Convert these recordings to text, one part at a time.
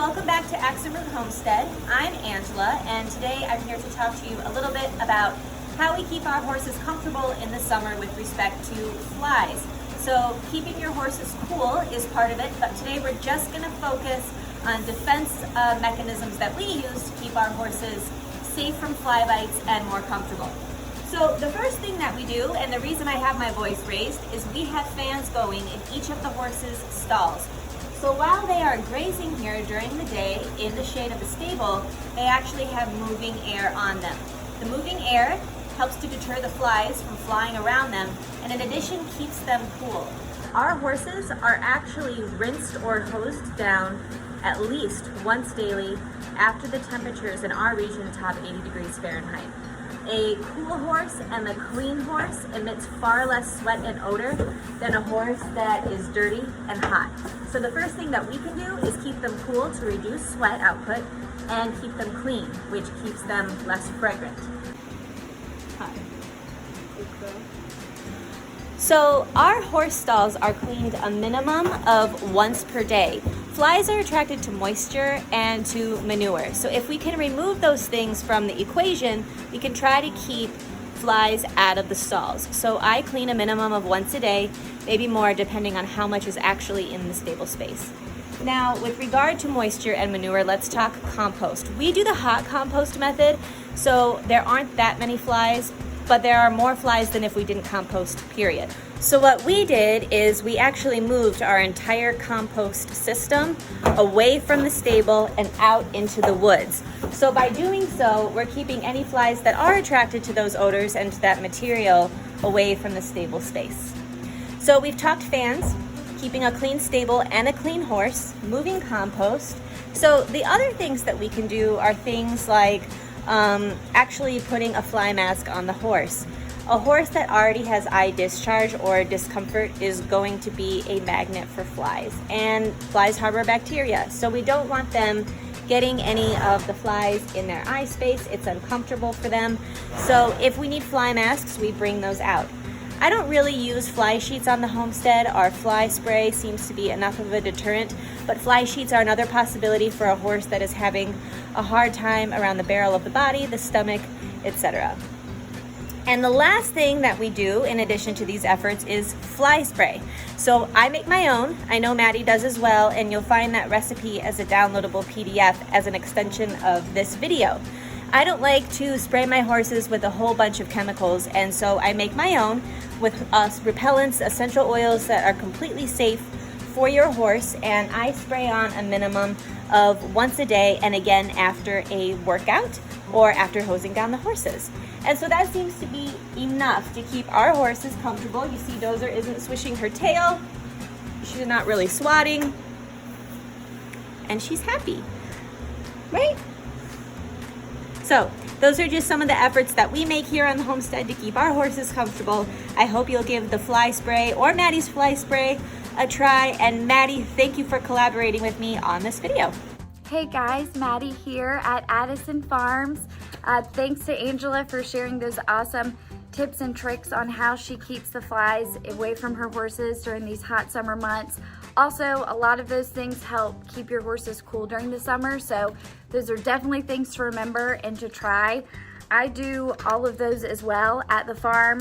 welcome back to Axe Root Homestead. I'm Angela, and today I'm here to talk to you a little bit about how we keep our horses comfortable in the summer with respect to flies. So keeping your horses cool is part of it, but today we're just going to focus on defense mechanisms that we use to keep our horses safe from fly bites and more comfortable. So the first thing that we do, and the reason I have my voice raised, is we have fans going in each of the horses' stalls. So while they are grazing here during the day in the shade of the stable, they actually have moving air on them. The moving air helps to deter the flies from flying around them, and in addition keeps them cool. Our horses are actually rinsed or hosed down at least once daily after the temperatures in our region top 80 degrees Fahrenheit. A cool horse and a clean horse emits far less sweat and odor than a horse that is dirty and hot. So the first thing that we can do is keep them cool to reduce sweat output and keep them clean, which keeps them less fragrant. So our horse stalls are cleaned a minimum of once per day. Flies are attracted to moisture and to manure. So if we can remove those things from the equation, we can try to keep flies out of the stalls. So I clean a minimum of once a day, maybe more depending on how much is actually in the stable space. Now, with regard to moisture and manure, let's talk compost. We do the hot compost method, so there aren't that many flies, but there are more flies than if we didn't compost, period. So what we did is we actually moved our entire compost system away from the stable and out into the woods. So by doing so, we're keeping any flies that are attracted to those odors and to that material away from the stable space. So we've talked fans, keeping a clean stable and a clean horse, moving compost. So the other things that we can do are things like actually putting a fly mask on the horse. A horse that already has eye discharge or discomfort is going to be a magnet for flies, and flies harbor bacteria, so we don't want them getting any of the flies in their eye space. It's uncomfortable for them. So if we need fly masks, we bring those out. I don't really use fly sheets on the homestead. Our fly spray seems to be enough of a deterrent, but fly sheets are another possibility for a horse that is having a hard time around the barrel of the body, the stomach, etc. And the last thing that we do in addition to these efforts is fly spray. So I make my own. I know Maddy does as well, and you'll find that recipe as a downloadable PDF as an extension of this video. I don't like to spray my horses with a whole bunch of chemicals, and so I make my own with repellents, essential oils that are completely safe for your horse, and I spray on a minimum of once a day, and again after a workout or after hosing down the horses. And so that seems to be enough to keep our horses comfortable. You see Dozer isn't swishing her tail, she's not really swatting, and she's happy, right? So those are just some of the efforts that we make here on the homestead to keep our horses comfortable. I hope you'll give the fly spray or Maddy's fly spray a try. And Maddy, thank you for collaborating with me on this video. Hey guys, Maddy here at Addison Farms. Thanks to Angela for sharing those awesome tips and tricks on how she keeps the flies away from her horses during these hot summer months. Also, a lot of those things help keep your horses cool during the summer, so those are definitely things to remember and to try. I do all of those as well at the farm.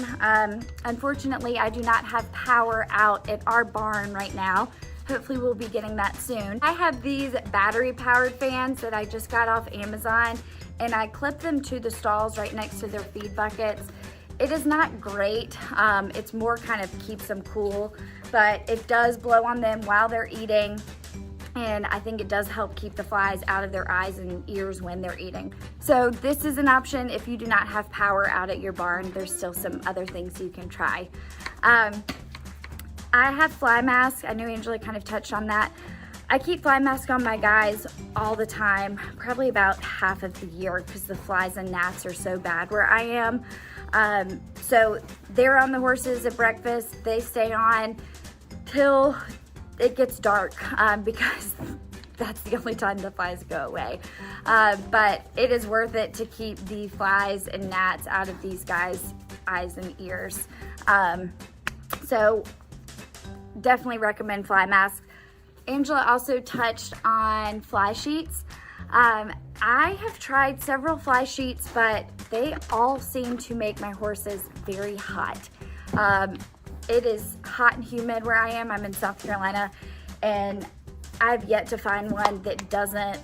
Unfortunately, I do not have power out at our barn right now. Hopefully we'll be getting that soon. I have these battery powered fans that I just got off Amazon, and I clip them to the stalls right next to their feed buckets. It is not great. It's more kind of keeps them cool, but it does blow on them while they're eating. And I think it does help keep the flies out of their eyes and ears when they're eating. So this is an option if you do not have power out at your barn. There's still some other things you can try. I have fly masks. I know Angela kind of touched on that. I keep fly masks on my guys all the time, probably about half of the year, because the flies and gnats are so bad where I am. So they're on the horses at breakfast. They stay on till it gets dark, because that's the only time the flies go away. But it is worth it to keep the flies and gnats out of these guys' eyes and ears. So definitely recommend fly masks. Angela also touched on fly sheets. I have tried several fly sheets, but they all seem to make my horses very hot. It is hot and humid where I am. I'm in South Carolina, and I've yet to find one that doesn't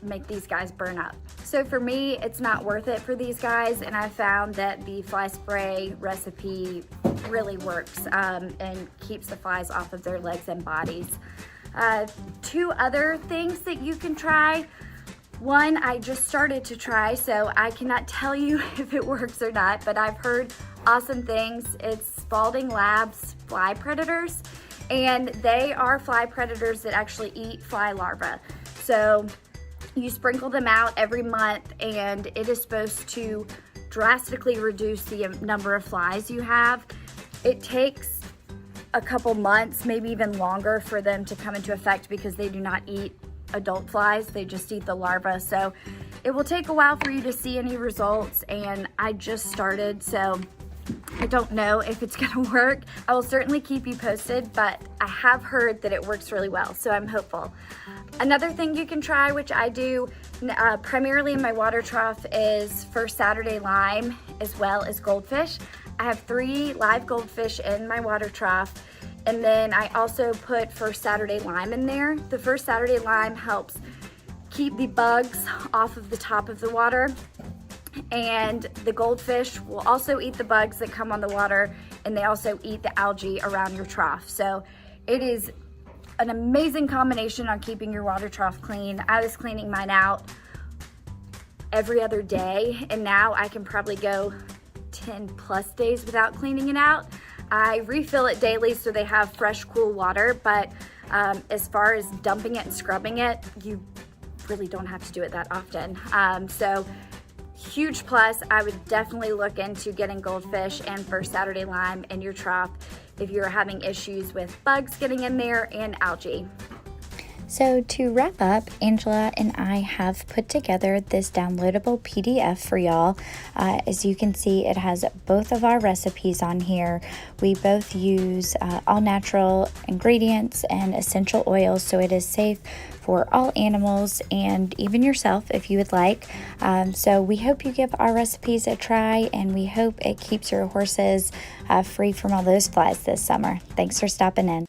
make these guys burn up. So for me, it's not worth it for these guys, and I found that the fly spray recipe really works and keeps the flies off of their legs and bodies. Two other things that you can try. One, I just started to try, so I cannot tell you if it works or not, but I've heard awesome things. It's Spalding Labs fly predators, and they are fly predators that actually eat fly larvae. So you sprinkle them out every month, and it is supposed to drastically reduce the number of flies you have. It takes a couple months, maybe even longer, for them to come into effect because they do not eat adult flies, they just eat the larvae. So it will take a while for you to see any results, and I just started, so I don't know if it's gonna work. I will certainly keep you posted, but I have heard that it works really well, so I'm hopeful. Another thing you can try, which I do primarily in my water trough, is First Saturday lime as well as goldfish. I have 3 live goldfish in my water trough, and then I also put First Saturday lime in there. The First Saturday lime helps keep the bugs off of the top of the water, and the goldfish will also eat the bugs that come on the water, and they also eat the algae around your trough. So it is an amazing combination on keeping your water trough clean. I was cleaning mine out every other day, and now I can probably go 10 plus days without cleaning it out. I refill it daily so they have fresh, cool water, but as far as dumping it and scrubbing it, you really don't have to do it that often. So huge plus. I would definitely look into getting goldfish and First Saturday lime in your trough if you're having issues with bugs getting in there and algae. So to wrap up, Angela and I have put together this downloadable PDF for y'all. As you can see, it has both of our recipes on here. We both use all natural ingredients and essential oils, so it is safe for all animals and even yourself if you would like. So we hope you give our recipes a try, and we hope it keeps your horses free from all those flies this summer. Thanks for stopping in.